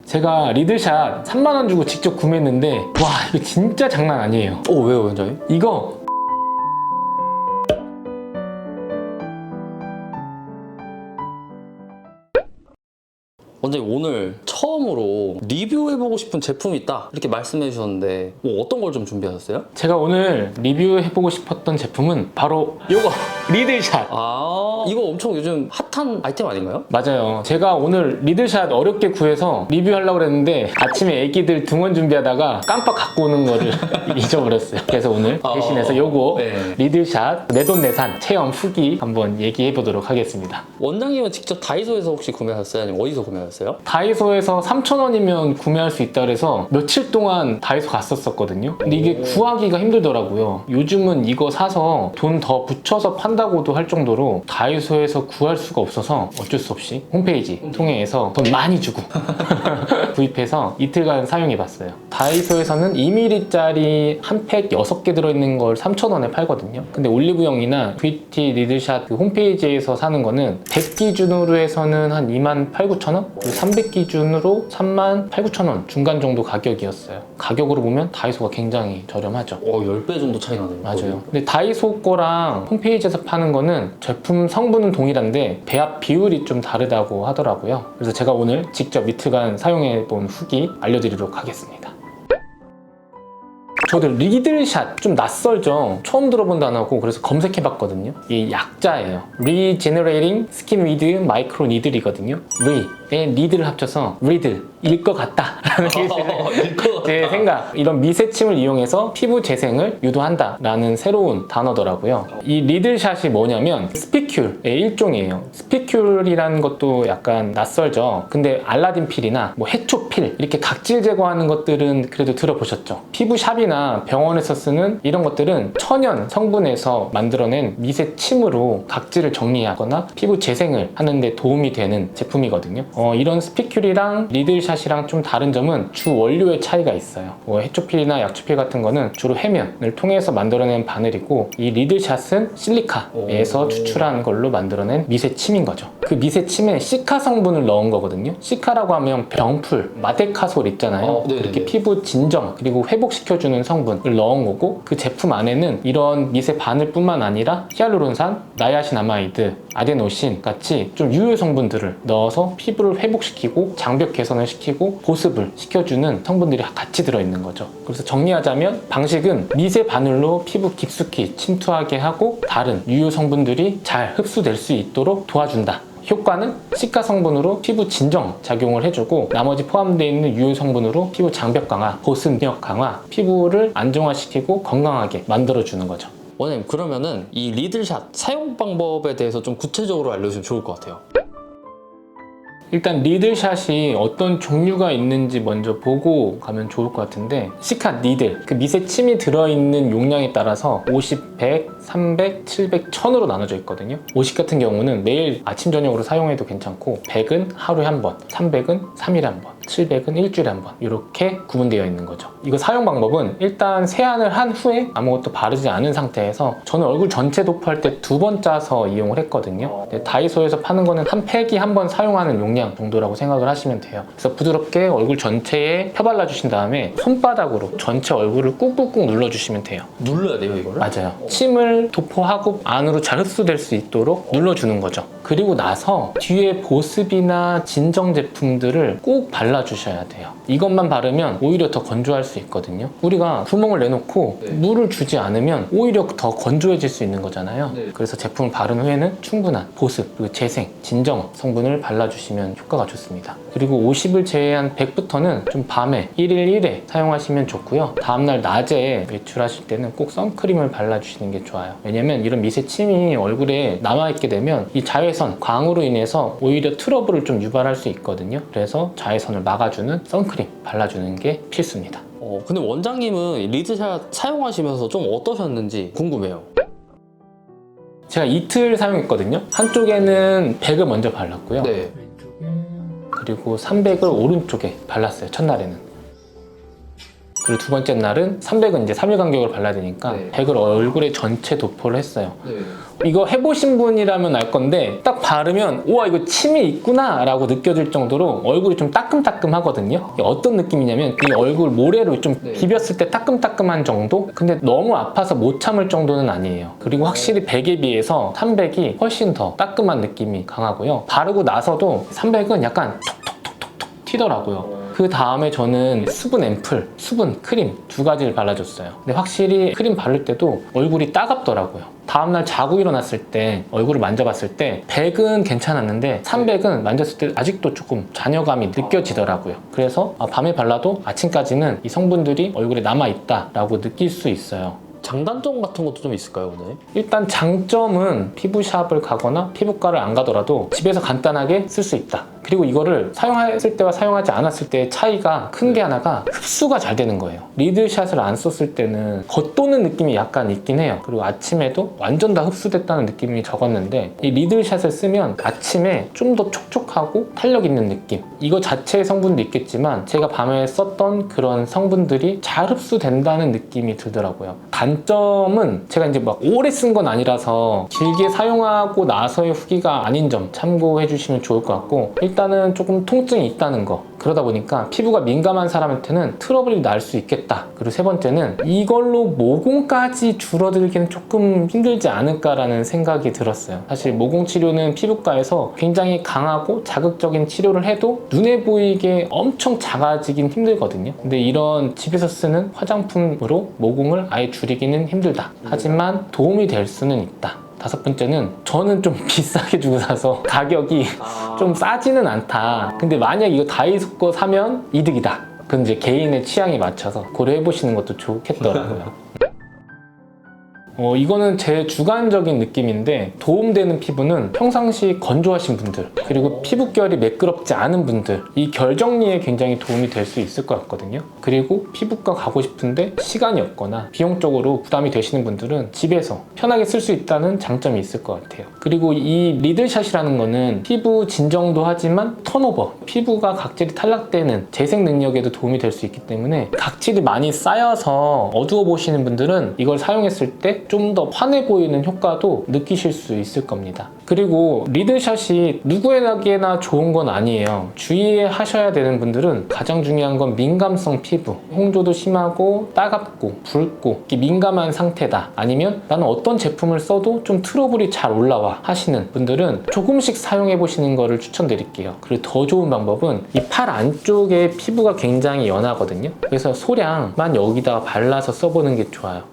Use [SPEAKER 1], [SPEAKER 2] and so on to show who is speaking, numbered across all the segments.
[SPEAKER 1] 제가 리들샷 3만원 주고 직접 구매했는데 와 이거 진짜 장난 아니에요.
[SPEAKER 2] 왜요, 원장님?
[SPEAKER 1] 이거
[SPEAKER 2] 원장님 오늘 처음으로 리뷰해보고 싶은 제품이 있다 이렇게 말씀해 주셨는데 어떤 걸 좀 준비하셨어요?
[SPEAKER 1] 제가 오늘 리뷰해보고 싶었던 제품은 바로 요거 리들샷.
[SPEAKER 2] 이거 엄청 요즘 핫한 아이템 아닌가요?
[SPEAKER 1] 맞아요. 제가 오늘 리들샷 어렵게 구해서 리뷰하려고 그랬는데 아침에 애기들 등원 준비하다가 깜빡 갖고 오는 거를 잊어버렸어요. 그래서 오늘 대신해서 요거
[SPEAKER 2] 네.
[SPEAKER 1] 리들샷 내돈내산 체험 후기 한번 얘기해 보도록 하겠습니다.
[SPEAKER 2] 원장님은 직접 다이소에서 혹시 구매하셨어요? 아니면 어디서 구매하셨어요?
[SPEAKER 1] 다이소에서 3,000원이면 구매할 수 있다 그래서 며칠 동안 다이소 갔었거든요. 근데 이게 구하기가 힘들더라고요. 요즘은 이거 사서 돈 더 붙여서 판다고도 할 정도로 다이소에서 구할 수가 없어서 어쩔 수 없이 홈페이지 통해서 돈 많이 주고 구입해서 이틀간 사용해봤어요. 다이소에서는 2mm짜리 한 팩 6개 들어있는 걸 3,000원에 팔거든요. 근데 올리브영이나 VT 리들샷 그 홈페이지에서 사는 거는 100 기준으로 해서는 한 28,9,000원? 300 기준으로 38,9,000원 중간 정도 가격이었어요. 가격으로 보면 다이소가 굉장히 저렴하죠.
[SPEAKER 2] 10배 정도 차이 나네요.
[SPEAKER 1] 맞아요. 근데 다이소 거랑 홈페이지에서 파는 거는 제품 성분은 동일한데 배합 비율이 좀 다르다고 하더라고요. 그래서 제가 오늘 직접 이틀간 사용해본 후기 알려드리도록 하겠습니다. 저도 리들샷 좀 낯설죠? 처음 들어본 단어고 그래서 검색해봤거든요. 이 약자예요. Regenerating Skin with Micro Needle이거든요. Re의 리드를 합쳐서 리들, 일 것 같다 라는 게 제 생각. 이런 미세침을 이용해서 피부 재생을 유도한다 라는 새로운 단어더라고요. 이 리들샷이 뭐냐면 스피큘의 일종이에요. 스피큘이라는 것도 약간 낯설죠? 근데 알라딘 필이나 뭐 해초 필 이렇게 각질 제거하는 것들은 그래도 들어보셨죠? 피부샵이나 병원에서 쓰는 이런 것들은 천연 성분에서 만들어낸 미세침으로 각질을 정리하거나 피부 재생을 하는 데 도움이 되는 제품이거든요. 이런 스피큘이랑 리들샷이랑 좀 다른 점은 주 원료의 차이가 있어요. 해초필이나 약초필 같은 거는 주로 해면을 통해서 만들어낸 바늘이고 이 리들샷은 실리카에서 추출한 걸로 만들어낸 미세침인 거죠. 그 미세침에 시카 성분을 넣은 거거든요. 시카라고 하면 병풀, 마데카솔 있잖아요. 이렇게 피부 진정 그리고 회복시켜주는 성분을 넣은 거고 그 제품 안에는 이런 미세 바늘뿐만 아니라 히알루론산, 나이아신아마이드, 아데노신 같이 좀 유효 성분들을 넣어서 피부를 회복시키고 장벽 개선을 시키고 보습을 시켜주는 성분들이 같이 들어있는 거죠. 그래서 정리하자면 방식은 미세 바늘로 피부 깊숙이 침투하게 하고 다른 유효 성분들이 잘 흡수될 수 있도록 도와준다. 효과는 시카 성분으로 피부 진정 작용을 해주고 나머지 포함되어 있는 유효 성분으로 피부 장벽 강화, 보습력 강화, 피부를 안정화시키고 건강하게 만들어주는 거죠.
[SPEAKER 2] 원장님 그러면은 이 리들샷 사용 방법에 대해서 좀 구체적으로 알려주시면 좋을 것 같아요.
[SPEAKER 1] 일단 리들샷이 어떤 종류가 있는지 먼저 보고 가면 좋을 것 같은데 시카 니들, 그 미세침이 들어있는 용량에 따라서 50, 100, 300, 700, 1000으로 나눠져 있거든요. 50 같은 경우는 매일 아침 저녁으로 사용해도 괜찮고 100은 하루에 한 번, 300은 3일에 한 번, 700은 일주일에 한 번 이렇게 구분되어 있는 거죠. 이거 사용 방법은 일단 세안을 한 후에 아무것도 바르지 않은 상태에서 저는 얼굴 전체 도포할 때 2번 짜서 이용을 했거든요. 근데 다이소에서 파는 거는 한 팩이 한 번 사용하는 용량 정도라고 생각을 하시면 돼요. 그래서 부드럽게 얼굴 전체에 펴발라 주신 다음에 손바닥으로 전체 얼굴을 꾹꾹꾹 눌러주시면 돼요.
[SPEAKER 2] 눌러야 돼요 이거를?
[SPEAKER 1] 맞아요. 침을 도포하고 안으로 잘 흡수될 수 있도록 눌러주는 거죠. 그리고 나서 뒤에 보습이나 진정 제품들을 꼭 발라주셔야 돼요. 이것만 바르면 오히려 더 건조할 수 있거든요. 우리가 구멍을 내놓고 물을 주지 않으면 오히려 더 건조해질 수 있는 거잖아요. 그래서 제품을 바른 후에는 충분한 보습, 그리고 재생, 진정 성분을 발라주시면 효과가 좋습니다. 그리고 50을 제외한 100부터는 좀 밤에 1일 1회 사용하시면 좋고요. 다음날 낮에 외출하실 때는 꼭 선크림을 발라주시는 게 좋아요. 왜냐면 이런 미세침이 얼굴에 남아있게 되면 이 자외선, 광으로 인해서 오히려 트러블을 좀 유발할 수 있거든요. 그래서 자외선을 막아주는 선크림 발라주는 게 필수입니다.
[SPEAKER 2] 근데 원장님은 리드샷 사용하시면서 좀 어떠셨는지 궁금해요.
[SPEAKER 1] 제가 이틀 사용했거든요. 한쪽에는 100을 먼저 발랐고요.
[SPEAKER 2] 네.
[SPEAKER 1] 그리고 300을 오른쪽에 발랐어요. 첫날에는. 그리고 두 번째 날은 300은 이제 3일 간격으로 발라야 되니까
[SPEAKER 2] 네.
[SPEAKER 1] 100을 얼굴에 전체 도포를 했어요.
[SPEAKER 2] 네.
[SPEAKER 1] 이거 해보신 분이라면 알 건데 딱 바르면 우와 이거 침이 있구나 라고 느껴질 정도로 얼굴이 좀 따끔따끔하거든요. 이게 어떤 느낌이냐면 이 얼굴 모래로 좀
[SPEAKER 2] 네.
[SPEAKER 1] 비볐을 때 따끔따끔한 정도? 근데 너무 아파서 못 참을 정도는 아니에요. 그리고 확실히 100에 비해서 300이 훨씬 더 따끔한 느낌이 강하고요. 바르고 나서도 300은 약간 톡톡톡톡 튀더라고요. 그 다음에 저는 수분 앰플, 수분 크림 두 가지를 발라줬어요. 근데 확실히 크림 바를 때도 얼굴이 따갑더라고요. 다음날 자고 일어났을 때 얼굴을 만져봤을 때 100은 괜찮았는데 300은 만졌을 때 아직도 조금 잔여감이 느껴지더라고요. 그래서 밤에 발라도 아침까지는 이 성분들이 얼굴에 남아있다라고 느낄 수 있어요.
[SPEAKER 2] 장단점 같은 것도 좀 있을까요, 오늘?
[SPEAKER 1] 일단 장점은 피부샵을 가거나 피부과를 안 가더라도 집에서 간단하게 쓸 수 있다. 그리고 이거를 사용했을 때와 사용하지 않았을 때의 차이가 큰 게 하나가 흡수가 잘 되는 거예요. 리들샷을 안 썼을 때는 겉도는 느낌이 약간 있긴 해요. 그리고 아침에도 완전 다 흡수됐다는 느낌이 적었는데 이 리들샷을 쓰면 아침에 좀 더 촉촉하고 탄력 있는 느낌. 이거 자체의 성분도 있겠지만 제가 밤에 썼던 그런 성분들이 잘 흡수된다는 느낌이 들더라고요. 단점은 제가 이제 막 오래 쓴 건 아니라서 길게 사용하고 나서의 후기가 아닌 점 참고해 주시면 좋을 것 같고, 일단은 조금 통증이 있다는 거. 그러다 보니까 피부가 민감한 사람한테는 트러블이 날 수 있겠다. 그리고 세 번째는 이걸로 모공까지 줄어들기는 조금 힘들지 않을까라는 생각이 들었어요. 사실 모공 치료는 피부과에서 굉장히 강하고 자극적인 치료를 해도 눈에 보이게 엄청 작아지긴 힘들거든요. 근데 이런 집에서 쓰는 화장품으로 모공을 아예 줄이기는 힘들다. 하지만 도움이 될 수는 있다. 다섯 번째는 저는 좀 비싸게 주고 사서 가격이 좀 싸지는 않다. 근데 만약 이거 다이소 거 사면 이득이다. 그건 이제 개인의 취향에 맞춰서 고려해 보시는 것도 좋겠더라고요. 이거는 제 주관적인 느낌인데, 도움되는 피부는 평상시 건조하신 분들, 그리고 피부결이 매끄럽지 않은 분들, 이 결 정리에 굉장히 도움이 될 수 있을 것 같거든요. 그리고 피부과 가고 싶은데 시간이 없거나 비용적으로 부담이 되시는 분들은 집에서 편하게 쓸 수 있다는 장점이 있을 것 같아요. 그리고 이 리들샷이라는 거는 피부 진정도 하지만 턴오버, 피부가 각질이 탈락되는 재생 능력에도 도움이 될 수 있기 때문에 각질이 많이 쌓여서 어두워 보시는 분들은 이걸 사용했을 때 좀 더 환해 보이는 효과도 느끼실 수 있을 겁니다. 그리고 리들샷이 누구에게나 좋은 건 아니에요. 주의하셔야 되는 분들은 가장 중요한 건 민감성 피부, 홍조도 심하고 따갑고 붉고 이렇게 민감한 상태다, 아니면 나는 어떤 제품을 써도 좀 트러블이 잘 올라와 하시는 분들은 조금씩 사용해 보시는 거를 추천드릴게요. 그리고 더 좋은 방법은 이 팔 안쪽에 피부가 굉장히 연하거든요. 그래서 소량만 여기다가 발라서 써보는 게 좋아요.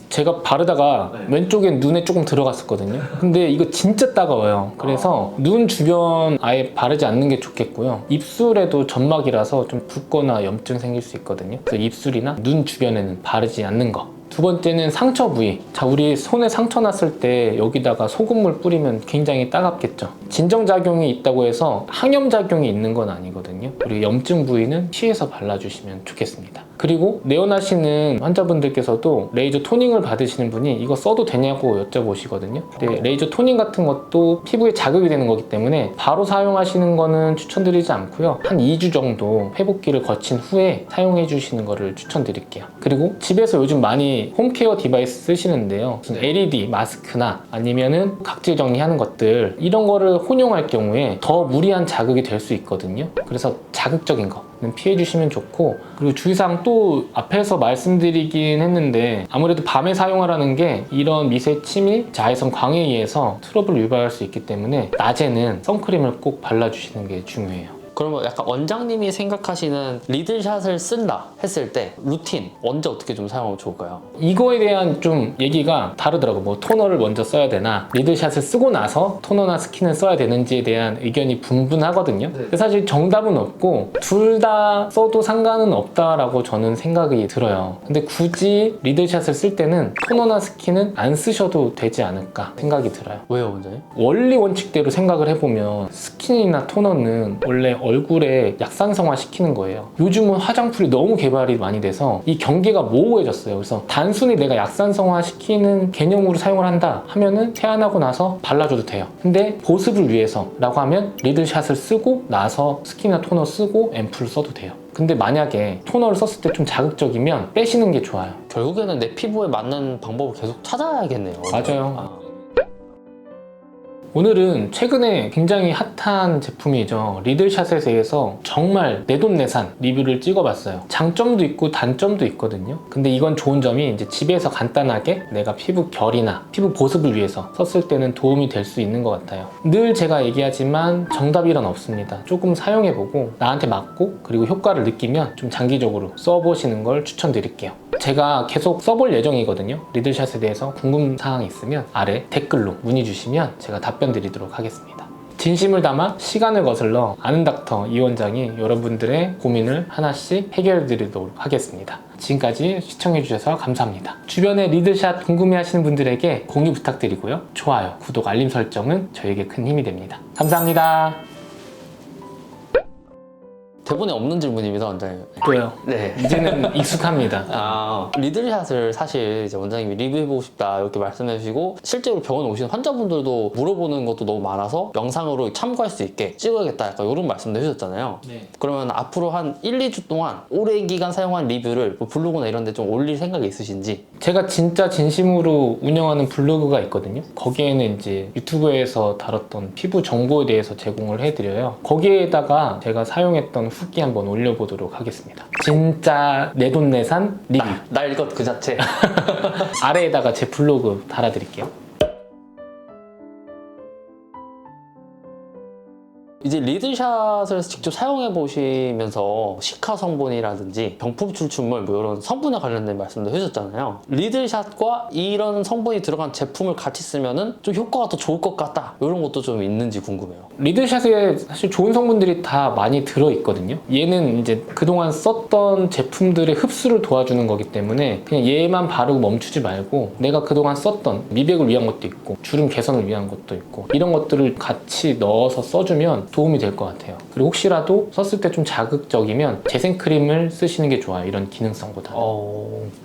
[SPEAKER 1] 제가 바르다가 왼쪽엔 눈에 조금 들어갔었거든요. 근데 이거 진짜 따가워요. 그래서 눈 주변 아예 바르지 않는 게 좋겠고요. 입술에도 점막이라서 좀 붓거나 염증 생길 수 있거든요. 그래서 입술이나 눈 주변에는 바르지 않는 거. 두 번째는 상처 부위. 자, 우리 손에 상처 났을 때 여기다가 소금물 뿌리면 굉장히 따갑겠죠. 진정작용이 있다고 해서 항염작용이 있는 건 아니거든요. 그리고 염증 부위는 피해서 발라주시면 좋겠습니다. 그리고 내원하시는 환자분들께서도 레이저 토닝을 받으시는 분이 이거 써도 되냐고 여쭤보시거든요. 근데 레이저 토닝 같은 것도 피부에 자극이 되는 거기 때문에 바로 사용하시는 거는 추천드리지 않고요. 한 2주 정도 회복기를 거친 후에 사용해 주시는 거를 추천드릴게요. 그리고 집에서 요즘 많이 홈케어 디바이스 쓰시는데요. 무슨 LED 마스크나 아니면은 각질 정리하는 것들, 이런 거를 혼용할 경우에 더 무리한 자극이 될 수 있거든요. 그래서 자극적인 거는 피해 주시면 좋고, 그리고 주의사항 또 앞에서 말씀드리긴 했는데 아무래도 밤에 사용하라는 게 이런 미세 침이 자외선 광에 의해서 트러블을 유발할 수 있기 때문에 낮에는 선크림을 꼭 발라주시는 게 중요해요.
[SPEAKER 2] 그러면 약간 원장님이 생각하시는 리들샷을 쓴다 했을 때 루틴 언제 어떻게 좀 사용하면 좋을까요?
[SPEAKER 1] 이거에 대한 좀 얘기가 다르더라고. 뭐 토너를 먼저 써야 되나, 리들샷을 쓰고 나서 토너나 스킨을 써야 되는지에 대한 의견이 분분하거든요. 근데 사실 정답은 없고 둘 다 써도 상관은 없다라고 저는 생각이 들어요. 근데 굳이 리들샷을 쓸 때는 토너나 스킨은 안 쓰셔도 되지 않을까 생각이 들어요.
[SPEAKER 2] 왜요, 원장님?
[SPEAKER 1] 원리 원칙대로 생각을 해보면 스킨이나 토너는 원래 얼굴에 약산성화 시키는 거예요. 요즘은 화장품이 너무 개발이 많이 돼서 이 경계가 모호해졌어요. 그래서 단순히 내가 약산성화 시키는 개념으로 사용을 한다 하면은 세안하고 나서 발라줘도 돼요. 근데 보습을 위해서 라고 하면 리들샷을 쓰고 나서 스킨이나 토너 쓰고 앰플을 써도 돼요. 근데 만약에 토너를 썼을 때 좀 자극적이면 빼시는 게 좋아요.
[SPEAKER 2] 결국에는 내 피부에 맞는 방법을 계속 찾아야겠네요.
[SPEAKER 1] 맞아요. 오늘은 최근에 굉장히 핫한 제품이죠. 리들샷에 대해서 정말 내돈내산 리뷰를 찍어봤어요. 장점도 있고 단점도 있거든요. 근데 이건 좋은 점이 이제 집에서 간단하게 내가 피부 결이나 피부 보습을 위해서 썼을 때는 도움이 될 수 있는 것 같아요. 늘 제가 얘기하지만 정답이란 없습니다. 조금 사용해보고 나한테 맞고 그리고 효과를 느끼면 좀 장기적으로 써보시는 걸 추천드릴게요. 제가 계속 써볼 예정이거든요. 리들샷에 대해서 궁금사항이 있으면 아래 댓글로 문의 주시면 제가 답변 드리도록 하겠습니다. 진심을 담아 시간을 거슬러 아는 닥터 이 원장이 여러분들의 고민을 하나씩 해결해 드리도록 하겠습니다. 지금까지 시청해 주셔서 감사합니다. 주변에 리들샷 궁금해 하시는 분들에게 공유 부탁드리고요. 좋아요, 구독, 알림 설정은 저에게 큰 힘이 됩니다. 감사합니다.
[SPEAKER 2] 대본에 없는 질문입니다, 원장님.
[SPEAKER 1] 또요.
[SPEAKER 2] 네.
[SPEAKER 1] 이제는 익숙합니다.
[SPEAKER 2] 리들샷을 사실 이제 원장님이 리뷰해보고 싶다 이렇게 말씀해주시고 실제로 병원에 오시는 환자분들도 물어보는 것도 너무 많아서 영상으로 참고할 수 있게 찍어야겠다 약간 이런 말씀도 해주셨잖아요.
[SPEAKER 1] 네.
[SPEAKER 2] 그러면 앞으로 한 1, 2주 동안 오랜 기간 사용한 리뷰를 뭐 블로그나 이런 데 좀 올릴 생각이 있으신지.
[SPEAKER 1] 제가 진짜 진심으로 운영하는 블로그가 있거든요. 거기에는 이제 유튜브에서 다뤘던 피부 정보에 대해서 제공을 해드려요. 거기에다가 제가 사용했던 후기 한번 올려보도록 하겠습니다. 진짜 내돈내산 리뷰.
[SPEAKER 2] 날 것 그 자체.
[SPEAKER 1] 아래에다가 제 블로그 달아드릴게요.
[SPEAKER 2] 이제 리들샷을 직접 사용해 보시면서 시카 성분이라든지 병품 출출물 뭐 이런 성분에 관련된 말씀도 해주셨잖아요. 리들샷과 이런 성분이 들어간 제품을 같이 쓰면은 좀 효과가 더 좋을 것 같다 이런 것도 좀 있는지 궁금해요.
[SPEAKER 1] 리들샷에 사실 좋은 성분들이 다 많이 들어있거든요. 얘는 이제 그동안 썼던 제품들의 흡수를 도와주는 거기 때문에 그냥 얘만 바르고 멈추지 말고 내가 그동안 썼던 미백을 위한 것도 있고 주름 개선을 위한 것도 있고 이런 것들을 같이 넣어서 써주면 도움이 될 것 같아요. 그리고 혹시라도 썼을 때 좀 자극적이면 재생크림을 쓰시는 게 좋아요. 이런 기능성보다.